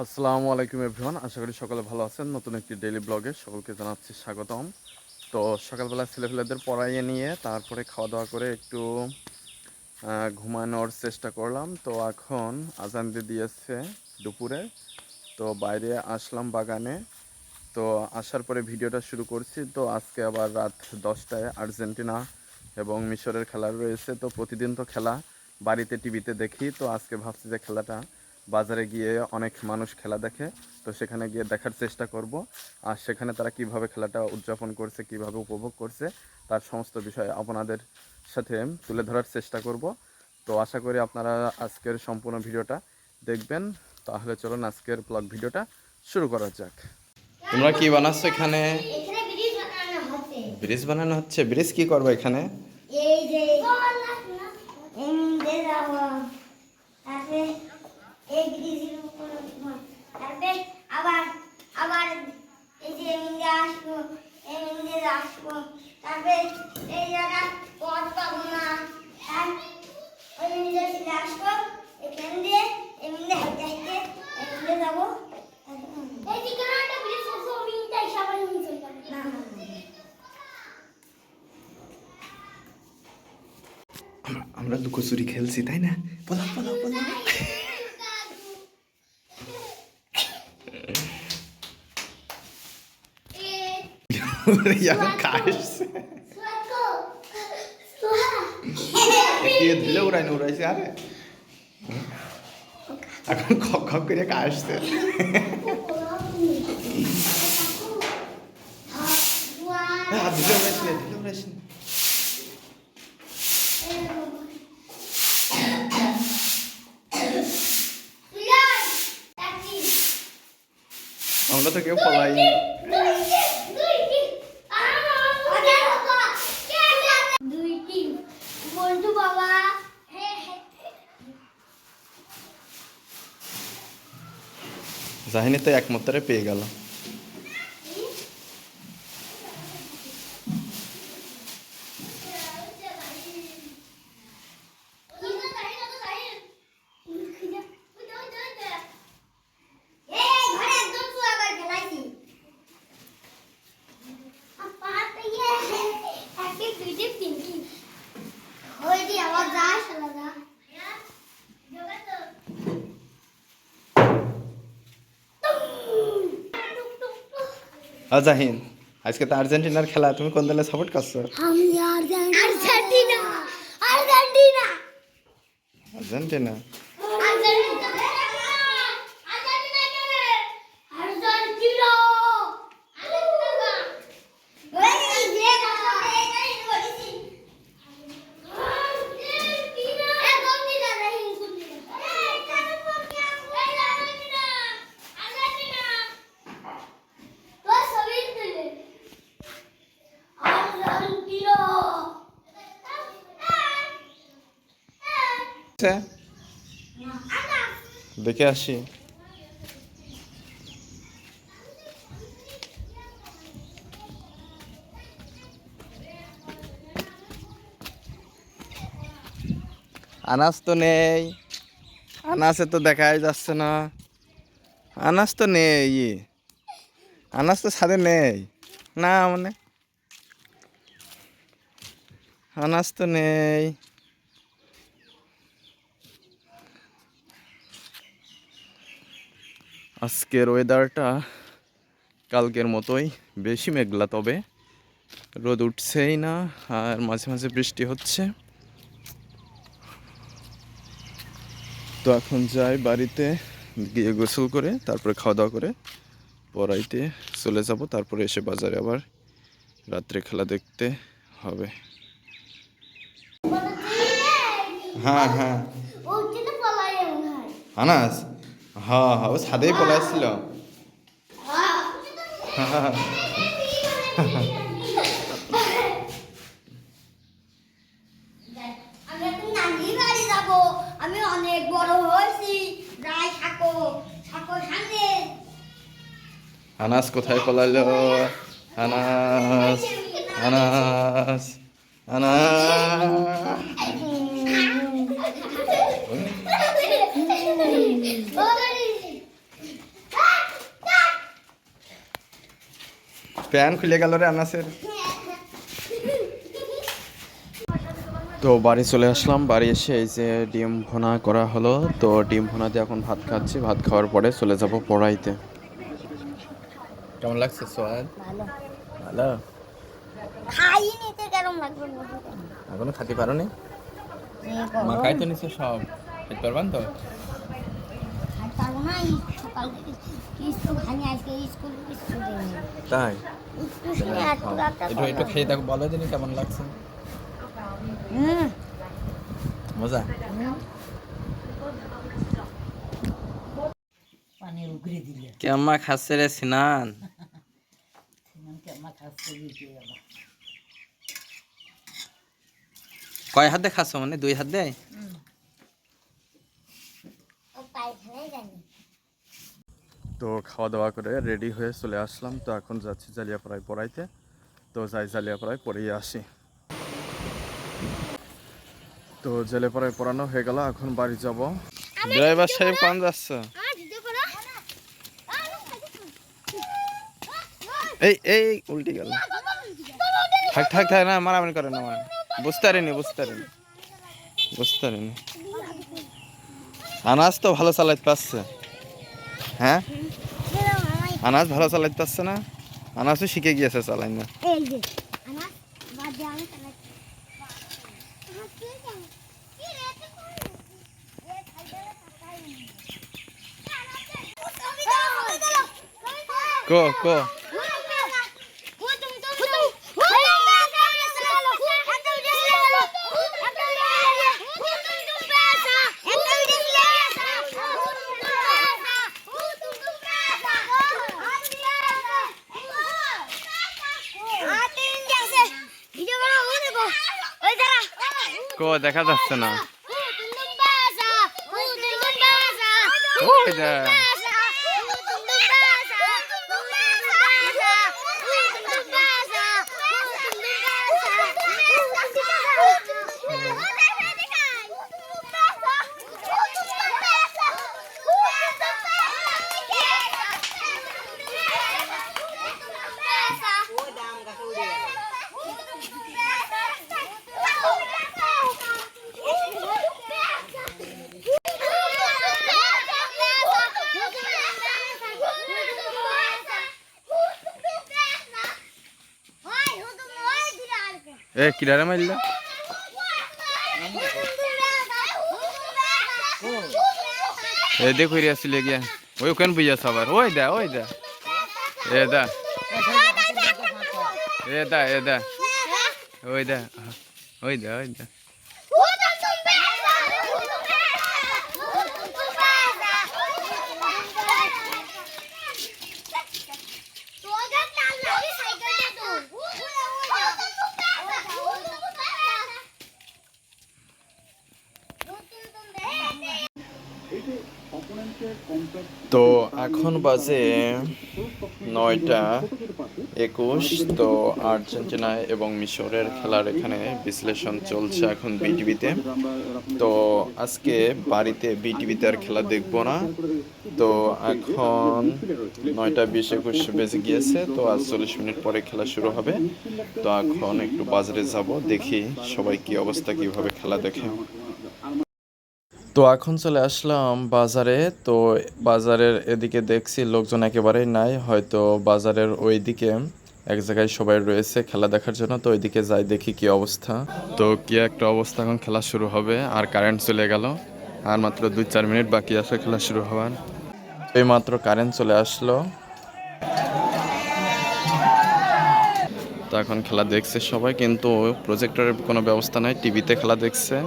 আসসালামু আলাইকুম এভরিওয়ান, আশা করি সকলে ভালো আছেন। নতুন একটি ডেইলি ব্লগে সকলকে জানাচ্ছি স্বাগতম। তো সকালবেলা ছেলেপেলেদের পড়াইয়ে নিয়ে তারপরে খাওয়া দাওয়া করে একটু ঘুমানোর চেষ্টা করলাম। তো এখন আজান দিয়ে দিয়েছে দুপুরে, তো বাইরে আসলাম বাগানে। তো আসার পরে ভিডিওটা শুরু করছি। তো আজকে আবার রাত 10টায় আর্জেন্টিনা এবং মিশরের খেলা রয়েছে। তো প্রতিদিন তো খেলা বাড়িতে টিভিতে দেখি, তো আজকে ভাবছি যে খেলাটা বাজারে গিয়ে অনেক মানুষ খেলা দেখে, তো সেখানে গিয়ে দেখার চেষ্টা করব। আর সেখানে তারা কিভাবে খেলাটা উদযাপন করছে, কিভাবে উপভোগ করছে, তার সমস্ত বিষয় আপনাদের সাথে তুলে ধরার চেষ্টা করব। তো আশা করি আপনারা আজকের সম্পূর্ণ ভিডিওটা দেখবেন। তাহলে চলুন আজকের ব্লগ ভিডিওটা শুরু করা যাক। তোমরা কি বানাচ্ছ এখানে? ব্রিজ বানানো হচ্ছে। ব্রিজ কি করবে এখানে? এই যে এমনি যাব তারপরে এই ব্রিজের উপর তারপরে আবার আবার এই যে এমনি আসবো, এমনি আসবো, তারপরে এই জায়গা পথ পাবো না, আর ওই এমনি আসবো, এখান দিয়ে এমনি হাইটে হাইটে এমনি যাবো। এই যে কোনো একটা ব্রিজ আছে, আমি তাই সবাই নিয়ে চলে যাবো। না না আমরা লুকোচুরি খেলছি, তাই না? বলো বলো বলো। দিলে উড়াইনি, উড়াইছে। আরে এখন খক খক করে কাশছে। দিলে উড়াইছিলে, দিলে উড়াইছিলে। আমরা তো কেউ পলাই। জাহিনী তো একমাত্রে পেয়ে গেল। জাহিন, আজকে তো আর্জেন্টিনার খেলা, তুমি কোন দলে সাপোর্ট করছো? আমি আর্জেন্টিনা আর্জেন্টিনা আর্জেন্টিনা। দেখে আসি। আনাস তো নেই, আনাসে তো দেখাই যাচ্ছে না। আনাস তো নেই, আনাস তো ছাদে নেই না, মানে আনাস তো নেই। আজকের ওয়েদারটা কালকের মতোই, বেশি মেঘলা, তবে রোদ উঠছেই না, আর মাঝে মাঝে বৃষ্টি হচ্ছে। তো এখন যাই বাড়িতে, গিয়ে গোসল করে তারপরে খাওয়া দাওয়া করে পড়াইতে চলে যাব। তারপরে এসে বাজারে আবার রাত্রে খেলা দেখতে হবে। হ্যাঁ হ্যাঁ, আনাস, হ্যাঁ হ্যাঁ, ও ছাদেই পলাইছিল। আমি অনেক বড় হয়েছি, যাই থাকো থাকো সামনে। আনাস কোথায় পলাইলো? আনাস, আনাস, আনাস। প্যান খুলে গেল রে আনাসের। তো বাড়ি চলে আসলাম, বাড়ি এসে এই যে ডিম ভুনা করা হলো। তো ডিম ভুনা দিয়ে এখন ভাত খাচ্ছি, ভাত খাওয়ার পরে চলে যাব পড়াইতে। কেমন লাগছে সোয়াদ? ভালো। ভালো। খাইনি তো কেমন লাগবে বলতে? এখনো খাতে পারো নি? মা খাইতে নিছে সব, খেতে পারবান তো? আর পারবো না, এই সকাল থেকে স্কুল খাইনি, আজকে স্কুল কিছু দেয়নি। তাই স্কুল একটা একটু একটু খেয়ে দেখো, বলো দিনি কেমন লাগছে। মজা। পানির উগরে দিলে কেমন খাচ্ছে রে সিনান? কেমন খাচ্ছে দিতে গেল কয় হাত দিয়ে খাচ্ছ, মানে 2 হাত দেয়? ও পায়খানায় জানি। তো খাওয়া দাওয়া করে রেডি হয়ে চলে আসলাম। তো এখন যাচ্ছি জালিয়াপাড়ায় পড়াইতে। তো যাই জালিয়াপাড়ায় পড়িয়ে আসি। তো জালিয়াপাড়ায় পড়ানো হয়ে গেল, এখন বাড়ি যাব। ড্রাইভার সাহেব কোন যাচ্ছে? এই এই উল্টে গেল। থাক থাক থাক, না মারামারি করে না, বুঝতে পারিনি বুঝতে পারিনি। আনাজ তো ভালো চালাইতে পারছে। হ্যাঁ, আনাজ ভালো চালাইতে পারছে না? আনাজও শিখে গিয়েছে চালাই না। এই যে আমার বাদে আমি চালাচ্ছি। কো কো কো দেখা যাচ্ছে না। ওই দেখ। এ কিরারে মাইল এ দেখো রে আসলে গিয়া ওই ওখানে বুঝা সবার ওই দা এ দা ওই দা তো এখন বাজে 9:21। তো আর্জেন্টিনা এবং মিশরের খেলার এখানে বিশ্লেষণ চলছে এখন বিটিভিতে। তো আজকে বাড়িতে বিটিভিতে আর খেলা দেখবো না। তো এখন 9:20-21 বেজে গিয়েছে। তো আজ 40 মিনিট পরে খেলা শুরু হবে। তো এখন একটু বাজারে যাব, দেখি সবাই কি অবস্থা, কিভাবে খেলা দেখে। তো এখন চলে আসলাম বাজারে। তো বাজারের এদিকে দেখছি লোকজন একেবারেই নাই, হয়তো বাজারের ওইদিকে এক জায়গায় সবাই রয়েছে খেলা দেখার জন্য। তো ওইদিকে যাই, দেখি কি অবস্থা। তো কি একটা অবস্থা, এখন খেলা শুরু হবে। আর কারেন্ট চলে গেল, আর মাত্র 2-4 মিনিট বাকি আছে খেলা শুরু হওয়ার। এই মাত্র কারেন্ট চলে আসলো। তো এখন খেলা দেখছে সবাই, কিন্তু প্রজেক্টরের কোনো ব্যবস্থা নাই, টিভিতে খেলা দেখছে।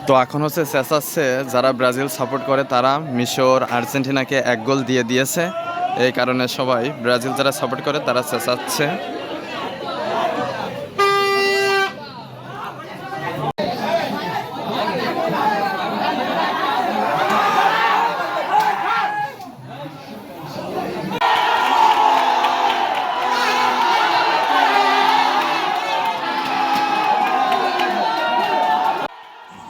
তো এখন হচ্ছে চেঁচাচ্ছে, যারা ব্রাজিল সাপোর্ট করে তারা মিশর আর্জেন্টিনাকে 1 গোল দিয়ে দিয়েছে। এই কারণে সবাই ব্রাজিল যারা সাপোর্ট করে তারা চেঁচাচ্ছে।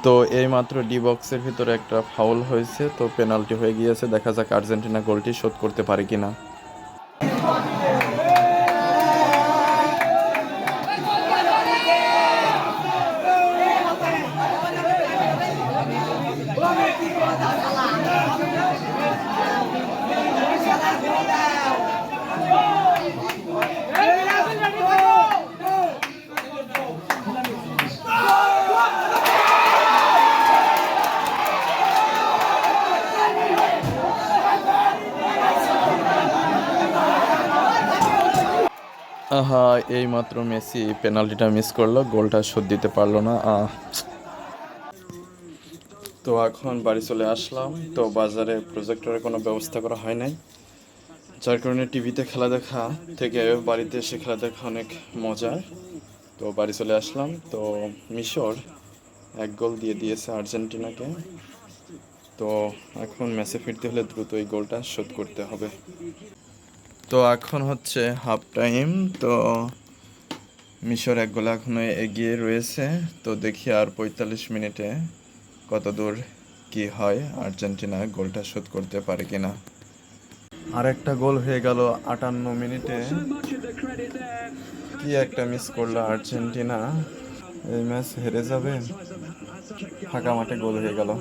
তো এই মাত্র ডি বক্সের ভিতরে একটা ফাউল হয়েছে, তো পেনাল্টি হয়ে গিয়েছে। দেখা যাক আর্জেন্টিনা গোলটি শোধ করতে পারে কিনা। আহা, এই মাত্র মেসি পেনাল্টিটা মিস করলো, গোলটা শোধ দিতে পারলো না। তো এখন বাড়ি চলে আসলাম। তো বাজারে প্রজেক্টরের কোনো ব্যবস্থা করা হয় নাই, যার কারণে টিভিতে খেলা দেখা থেকে বাড়িতে এসে খেলা দেখা অনেক মজার। তো বাড়ি চলে আসলাম। তো মিশর 1 গোল দিয়ে দিয়েছে আর্জেন্টিনাকে। তো এখন ম্যাচে ফিরতে হলে দ্রুত এই গোলটা শোধ করতে হবে। তো এখন হচ্ছে হাফ টাইম। তো মিশর 1 গোলে এখনো এগিয়ে রয়েছে। তো দেখি আর 45 মিনিটে কত দূর কি হয়, আর্জেন্টিনা গোলটা শোধ করতে পারে কিনা। আর একটা গোল হয়ে গেল 58 মিনিটে। কি একটা মিস করলো আর্জেন্টিনা, এই ম্যাচ হেরে যাবে। ফাঁকা মাঠে গোল হয়ে গেল।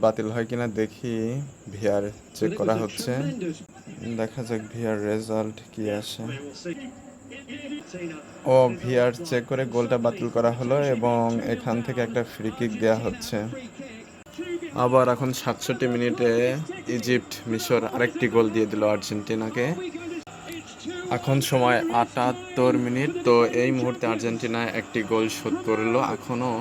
বাতিল হয় কিনা দেখি, ভিআর চেক করা হচ্ছে, দেখা যাক ভিআর রেজাল্ট কি আসে। ও ভিআর চেক করে গোলটা বাতিল করা হলো এবং এখান থেকে একটা ফ্রি কিক দেওয়া হচ্ছে। আবার এখন 67 মিনিটে ইজিপ্ট মিশর আরেকটি গোল দিয়ে দিল আর্জেন্টিনাকে। এখন সময় 78 মিনিট। তো এই মুহূর্তে আর্জেন্টিনা একটি গোল শোধ করলো। এখনও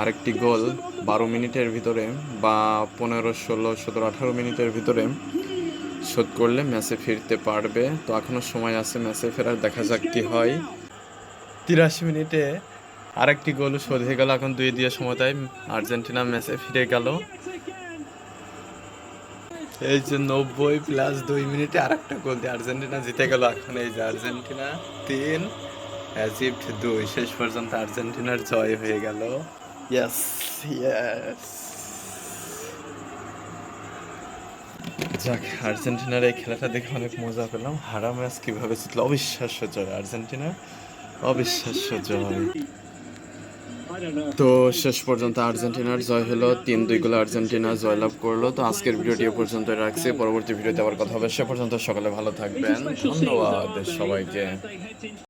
আরেকটি গোল 12 মিনিটের ভিতরে বা 15, 16, 17, 18 মিনিটের ভিতরে শোধ করলে ম্যাচে ফিরতে পারবে। তো এখনও সময় আছে ম্যাচে ফেরার, দেখা যাক কি হয়। 83 মিনিটে আরেকটি গোল শোধ হয়ে গেল। এখন 2-2 সমতায় আর্জেন্টিনা ম্যাচে ফিরে গেল। এই যে 90 প্লাস 2 মিনিটে আরেকটা গোল দিয়ে আর্জেন্টিনা জিতে গেল। এখন এই যে আর্জেন্টিনা 3 ইজিপ্ট 2, শেষ পর্যন্ত আর্জেন্টিনার জয় হয়ে গেল। Yes yes. যাক, আর্জেন্টিনার এই খেলাটা দেখে অনেক মজা পেলাম। হারা ম্যাচ কিভাবে জিতলো, অবিশ্বাস্য জয় আর্জেন্টিনার, অবিশ্বাস্য জয়। তো শেষ পর্যন্ত আর্জেন্টিনার জয় হলো, 3-2 গোলে আর্জেন্টিনা জয়লাভ করলো। তো আজকের ভিডিওটি এ পর্যন্ত রাখছি, পরবর্তী ভিডিওতে আবার কথা হবে। সে পর্যন্ত সকালে ভালো থাকবেন, ধন্যবাদ সবাইকে।